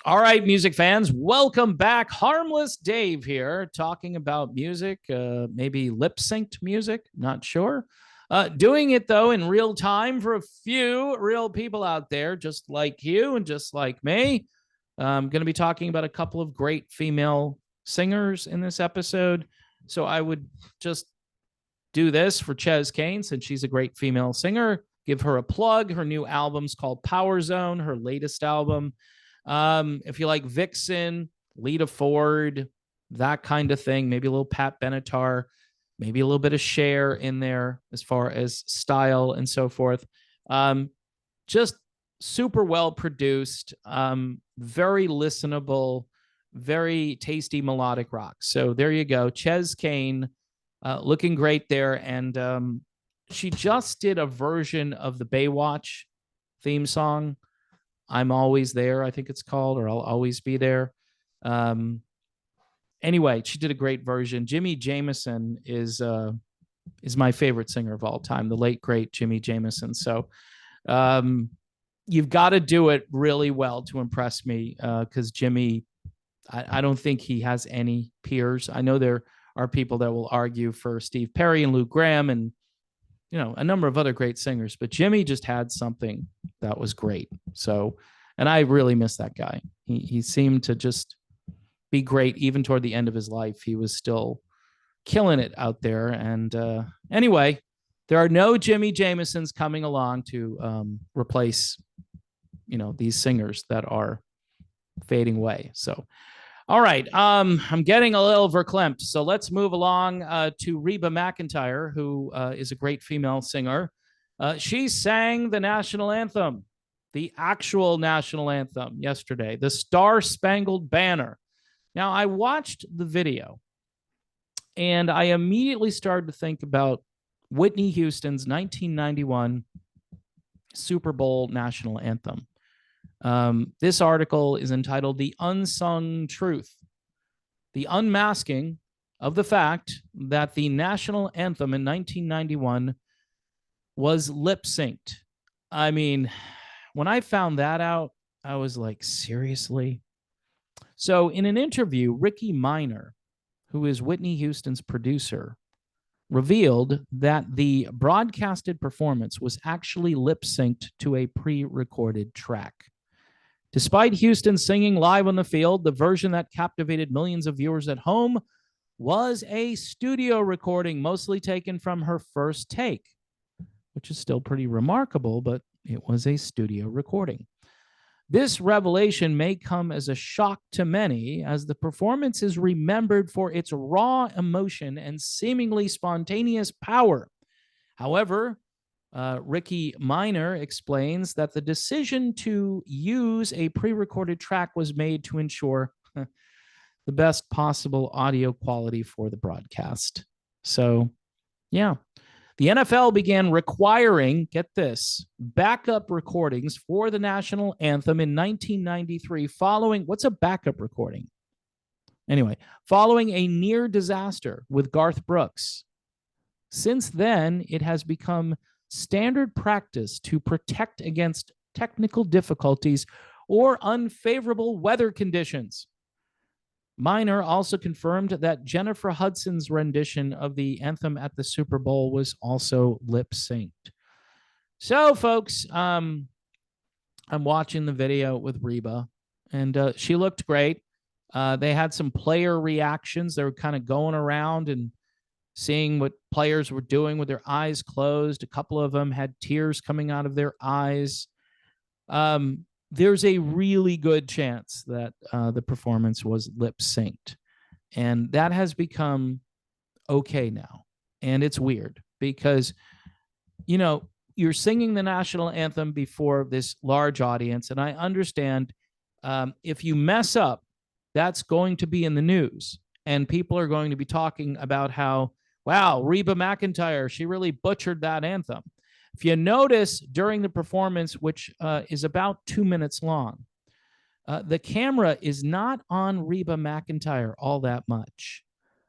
All right, music fans, welcome back. Harmless Dave here, talking about music, maybe lip synced music, not sure. Doing it, though, in real time for a few real people out there, just like you and just like me. I'm going to be talking about a couple of great female singers in this episode. So I would just do this for Chz Kane, since she's a great female singer. Give her a plug. Her new album's called Power Zone, her latest album. If you like Vixen, Lita Ford, that kind of thing, maybe a little Pat Benatar, maybe a little bit of Cher in there as far as style and so forth. Just super well produced, very listenable, very tasty melodic rock. So there you go. Chz Kane, looking great there. And she just did a version of the Baywatch theme song. I'm Always There, I think it's called, or I'll Always Be There. Anyway, she did a great version. Jimmy Jamison is my favorite singer of all time, the late, great Jimmy Jamison. So you've got to do it really well to impress me, because Jimmy, I don't think he has any peers. I know there are people that will argue for Steve Perry and Lou Gramm and a number of other great singers, but Jimmy just had something that was great. So, and I really miss that guy. He seemed to just be great even toward the end of his life. He was still killing it out there. And anyway, there are no Jimmy Jamisons coming along to replace, these singers that are fading away. So, all right. I'm getting a little verklempt. So let's move along to Reba McEntire, who is a great female singer. She sang the national anthem, the actual national anthem yesterday, the Star Spangled Banner. Now, I watched the video and I immediately started to think about Whitney Houston's 1991 Super Bowl national anthem. This article is entitled The Unsung Truth, the unmasking of the fact that the national anthem in 1991 was lip synced. I mean, when I found that out, I was like, seriously? So in an interview, Ricky Minor, who is Whitney Houston's producer, revealed that the broadcasted performance was actually lip synced to a pre-recorded track. Despite Houston singing live on the field, the version that captivated millions of viewers at home was a studio recording, mostly taken from her first take, which is still pretty remarkable, but it was a studio recording. This revelation may come as a shock to many, as the performance is remembered for its raw emotion and seemingly spontaneous power. However, Ricky Minor explains that the decision to use a pre-recorded track was made to ensure the best possible audio quality for the broadcast. So, yeah. The NFL began requiring, get this, backup recordings for the national anthem in 1993 following, what's a backup recording? Anyway, following a near disaster with Garth Brooks. Since then, it has become standard practice to protect against technical difficulties or unfavorable weather conditions. Minor also confirmed that Jennifer Hudson's rendition of the anthem at the Super Bowl was also lip synced. So, folks, I'm watching the video with Reba, and she looked great. They had some player reactions. They were kind of going around and seeing what players were doing with their eyes closed. A couple of them had tears coming out of their eyes. There's a really good chance that the performance was lip synced. And that has become okay now. And it's weird because, you're singing the national anthem before this large audience. And I understand if you mess up, that's going to be in the news. And people are going to be talking about how, wow, Reba McEntire, she really butchered that anthem. If you notice during the performance, which is about 2 minutes long, the camera is not on Reba McEntire all that much.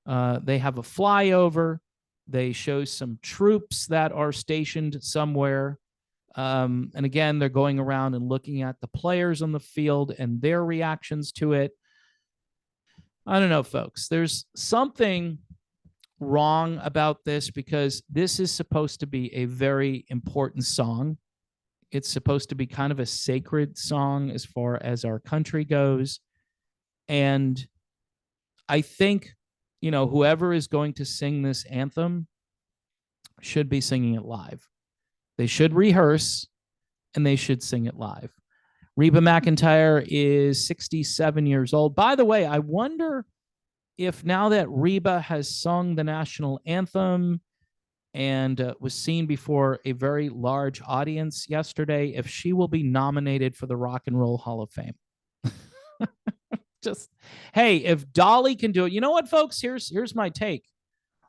They have a flyover. They show some troops that are stationed somewhere. And again, they're going around and looking at the players on the field and their reactions to it. I don't know, folks. There's something wrong about this because this is supposed to be a very important song. It's supposed to be kind of a sacred song as far as our country goes. And I think, whoever is going to sing this anthem should be singing it live. They should rehearse and they should sing it live. Reba McEntire is 67 years old. By the way, I wonder if now that Reba has sung the national anthem and was seen before a very large audience yesterday, if she will be nominated for the Rock and Roll Hall of Fame. Just, hey, if Dolly can do it, you know what, folks? Here's my take.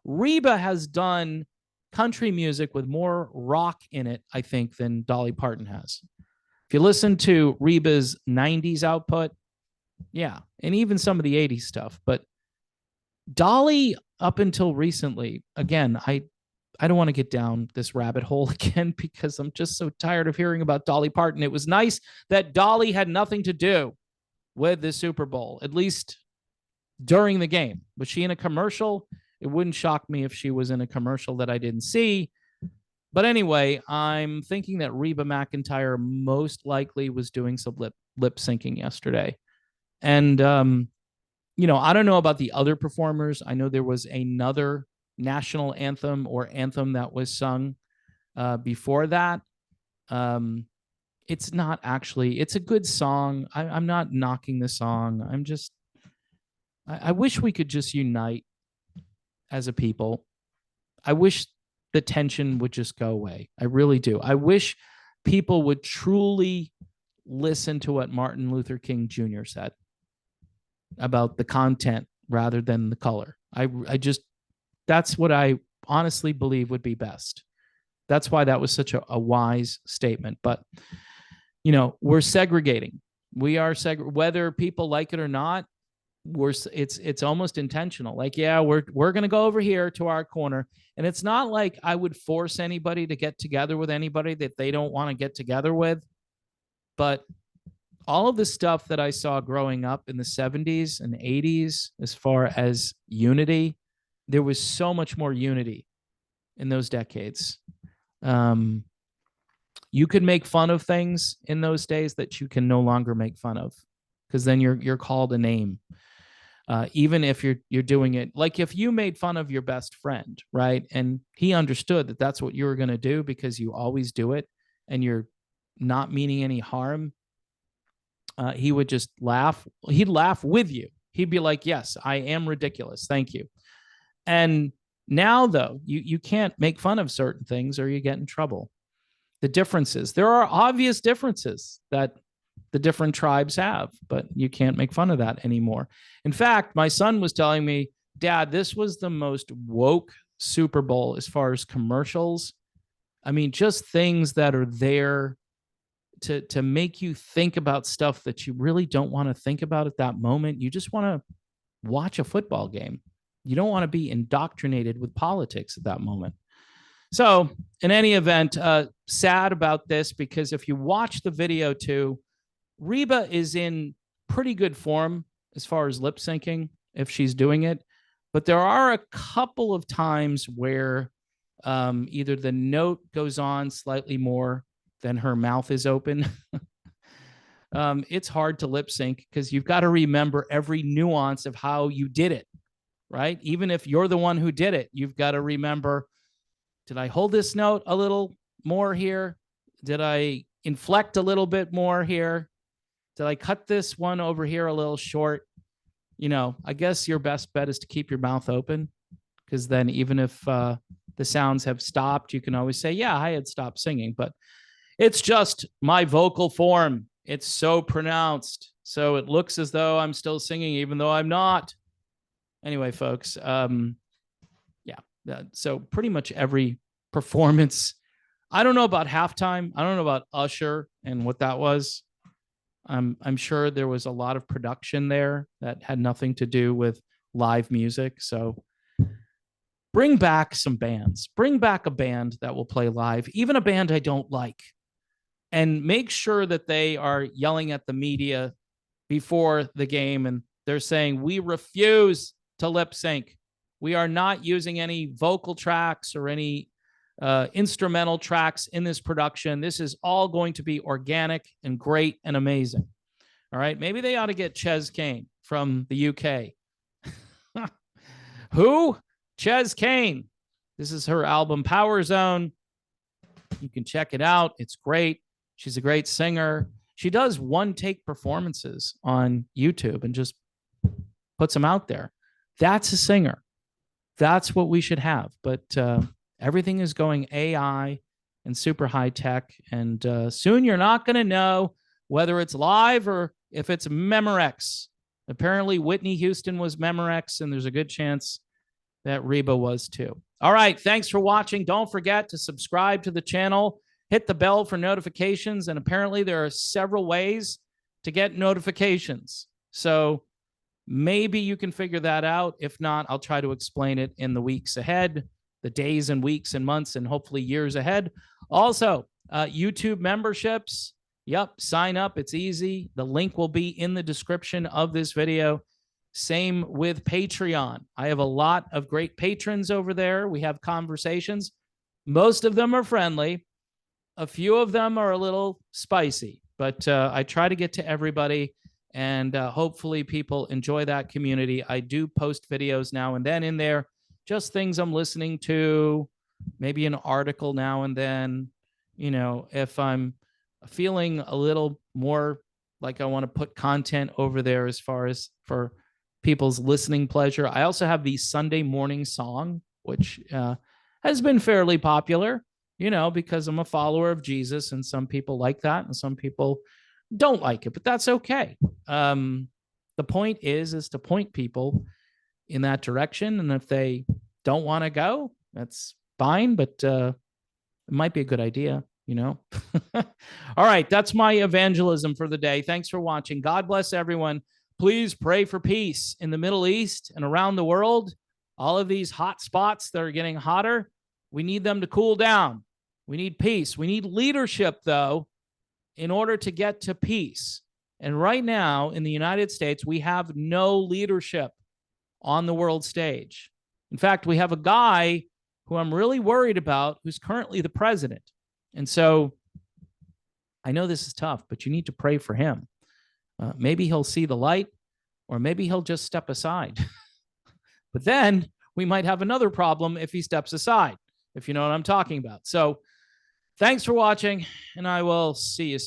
Reba has done country music with more rock in it, I think, than Dolly Parton has. If you listen to Reba's 90s output, yeah, and even some of the 80s stuff, but Dolly, up until recently, again, I don't want to get down this rabbit hole again because I'm just so tired of hearing about Dolly Parton. It was nice that Dolly had nothing to do with the Super Bowl, at least during the game. Was she in a commercial? It wouldn't shock me if she was in a commercial that I didn't see. But anyway, I'm thinking that Reba McEntire most likely was doing some lip syncing yesterday. And, I don't know about the other performers. I know there was another national anthem or anthem that was sung before that. It's not actually, it's a good song. I'm not knocking the song. I wish we could just unite as a people. I wish the tension would just go away. I really do. I wish people would truly listen to what Martin Luther King Jr. said about the content rather than the color. That's what I honestly believe would be best. That's why that was such a wise statement. But, we're segregating. We are whether people like it or not, it's almost intentional. Like, yeah, we're going to go over here to our corner. And it's not like I would force anybody to get together with anybody that they don't want to get together with. But all of the stuff that I saw growing up in the 70s and 80s, as far as unity, there was so much more unity in those decades. You could make fun of things in those days that you can no longer make fun of, because then you're called a name. Even if you're doing it, like if you made fun of your best friend, right? And he understood that that's what you were going to do because you always do it and you're not meaning any harm. He would just laugh. He'd laugh with you. He'd be like, yes, I am ridiculous. Thank you. And now, though, you can't make fun of certain things or you get in trouble. The differences, there are obvious differences that the different tribes have, but you can't make fun of that anymore. In fact, my son was telling me, Dad, this was the most woke Super Bowl as far as commercials. I mean, just things that are there to make you think about stuff that you really don't want to think about at that moment. You just want to watch a football game. You don't want to be indoctrinated with politics at that moment. So in any event, sad about this because if you watch the video too, Reba is in pretty good form as far as lip syncing if she's doing it. But there are a couple of times where either the note goes on slightly more than her mouth is open. It's hard to lip sync because you've got to remember every nuance of how you did it, right? Even if you're the one who did it, you've got to remember, did I hold this note a little more here? Did I inflect a little bit more here? Did I cut this one over here a little short? I guess your best bet is to keep your mouth open because then even if the sounds have stopped, you can always say, yeah, I had stopped singing, but it's just my vocal form. It's so pronounced. So it looks as though I'm still singing, even though I'm not. Anyway, folks, so pretty much every performance. I don't know about halftime. I don't know about Usher and what that was. I'm sure there was a lot of production there that had nothing to do with live music. So bring back some bands. Bring back a band that will play live, even a band I don't like. and make sure that they are yelling at the media before the game and they're saying, we refuse to lip sync. We are not using any vocal tracks or any instrumental tracks in this production. This is all going to be organic and great and amazing. All right. Maybe they ought to get Chz Kane from the UK. Who? Chz Kane. This is her album Power Zone. You can check it out. It's great. She's a great singer. She does one-take performances on YouTube and just puts them out there. That's a singer. That's what we should have. But everything is going AI and super high tech. And soon you're not going to know whether it's live or if it's Memorex. Apparently, Whitney Houston was Memorex, and there's a good chance that Reba was too. All right. Thanks for watching. Don't forget to subscribe to the channel. Hit the bell for notifications. And apparently there are several ways to get notifications. So maybe you can figure that out. If not, I'll try to explain it in the weeks ahead, the days and weeks and months, and hopefully years ahead. Also, YouTube memberships. Yep, sign up. It's easy. The link will be in the description of this video. Same with Patreon. I have a lot of great patrons over there. We have conversations. Most of them are friendly. A few of them are a little spicy, but I try to get to everybody, and hopefully people enjoy that community. I do post videos now and then in there, just things I'm listening to, maybe an article now and then. You know, if I'm feeling a little more like I want to put content over there as far as for people's listening pleasure. I also have the Sunday morning song, which has been fairly popular, you know, because I'm a follower of Jesus, and some people like that and some people don't like it, but that's okay. The point is to point people in that direction. And if they don't want to go, that's fine, but it might be a good idea, you know? All right. That's my evangelism for the day. Thanks for watching. God bless everyone. Please pray for peace in the Middle East and around the world. All of these hot spots that are getting hotter, we need them to cool down. We need peace. We need leadership, though, in order to get to peace. And right now in the United States, we have no leadership on the world stage. In fact, we have a guy who I'm really worried about who's currently the president. And so I know this is tough, but you need to pray for him. Maybe he'll see the light, or maybe he'll just step aside. But then we might have another problem if he steps aside, if you know what I'm talking about. So thanks for watching, and I will see you soon.